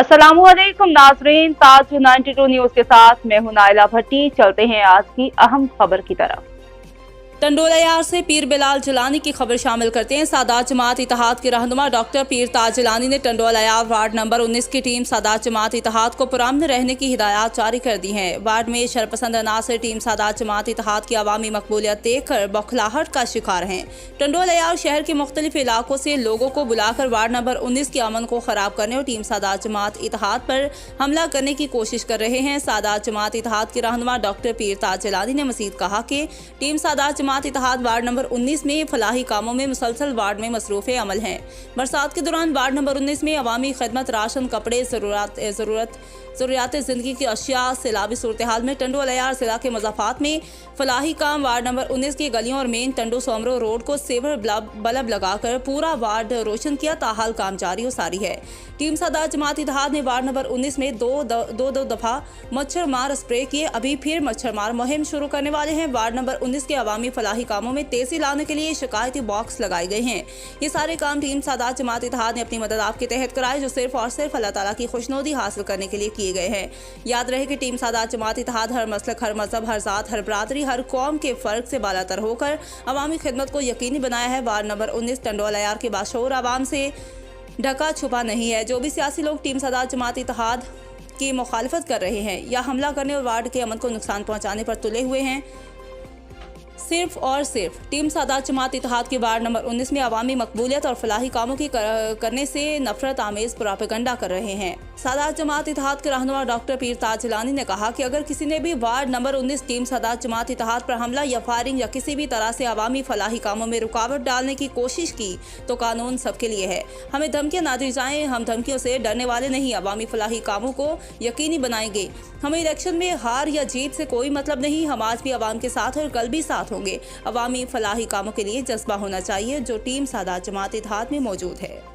अस्सलामुअलैकुम नाजरीन, ताज 92 न्यूज के साथ मैं हूं नाइला भट्टी। चलते हैं आज की अहम खबर की तरफ। टंडोला यार से पीर बिलाल जिलानी की खबर शामिल करते हैं। सादात जमात इत्तेहाद के रहनुमा डॉक्टर पीर ताज जिलानी ने टंडोला यार वार्ड नंबर 19 की टीम सादात जमात इत्तेहाद को पुरअमन रहने की हिदायत जारी कर दी हैं। वार्ड में शरपसंद अनासर टीम सादात जमात इत्तेहाद की अवामी मकबूलियत देखकर बौखलाहट का शिकार हैं। टंडोला यार शहर के मुख्तलिफ इलाकों से लोगों को बुलाकर वार्ड नंबर 19 के अमन को खराब करने और टीम सादात जमात इत्तेहाद पर हमला करने की कोशिश कर रहे हैं। सादात जमात इत्तेहाद के रहनुमा डॉक्टर पीर ताज जिलानी ने मजीद कहा कि टीम सादात जमात इत्तेहाद वार्ड नंबर 19 में फलाही कामों में मुसलसल वार्ड में मसरूफ अमल हैं। बरसात के दौरान वार्ड नंबर 19 में अवामी खदमत, राशन, कपड़े, ज़रूरियात ज़िंदगी की अशिया, सैलाबी सूरत हाल में टंडोला यार जिला के मज़ाफ़ात में फलाही काम वार्ड नंबर 19 की गलियों और मेन टंडो सोमरो रोड को सेवर बल्ब लगाकर पूरा वार्ड रोशन किया। ताहाल काम जारी और सारी है। टीम सादात जमात इत्तेहाद ने वार्ड नंबर 19 में दो दफ़ा मच्छर मार स्प्रे किए। अभी फिर मच्छर मार मुहिम शुरू करने वाले हैं। वार्ड नंबर 19 के अवामी फलाही कामों में तेजी लाने के लिए शिकायती बॉक्स लगाए गए हैं। ये सारे काम टीम सादात जमात इत्तेहाद ने अपनी मदद आपके तहत कराए, जो सिर्फ और सिर्फ अल्लाह ताला की खुशनुदी हासिल करने के लिए किए गए हैं। याद रहे कि टीम सादात जमात इत्तेहाद हर मसलक, हर मजहब, हर जात, हर बरादरी, हर कौम के फर्क से बालातर होकर अवामी खिदमत को यकीनी बनाया है। वार्ड नंबर 19 टंडोला यार के बाशऊर आवाम से ढका छुपा नहीं है। जो भी सियासी लोग टीम सादात जमात इत्तेहाद की मुखालिफत कर रहे हैं या हमला करने और वार्ड के अमन को नुकसान पहुंचाने पर तुले हुए हैं, सिर्फ और सिर्फ टीम सादात जमात इत्तेहाद के वार्ड नंबर 19 में अवामी मकबूलियत और फलाही कामों की करने से नफरत आमेज प्रोपेगेंडा कर रहे हैं। सादात जमात इत्तेहाद के रहनुमा डॉक्टर पीर ताज जिलानी ने कहा कि अगर किसी ने भी वार्ड नंबर 19 टीम सादात जमात इत्तेहाद पर हमला या फायरिंग या किसी भी तरह से अवामी फलाही कामों में रुकावट डालने की कोशिश की तो कानून सबके लिए है। हमें धमकियां ना दी जाएं, हम धमकियों से डरने वाले नहीं, अवामी फलाही कामों को यकीनी बनाएंगे। हमें इलेक्शन में हार या जीत से कोई मतलब नहीं, हम आज भी अवाम के साथ और कल भी साथ होंगे। अवामी फलाही कामों के लिए जज्बा होना चाहिए जो टीम सादात जमात इत्तेहाद में मौजूद है।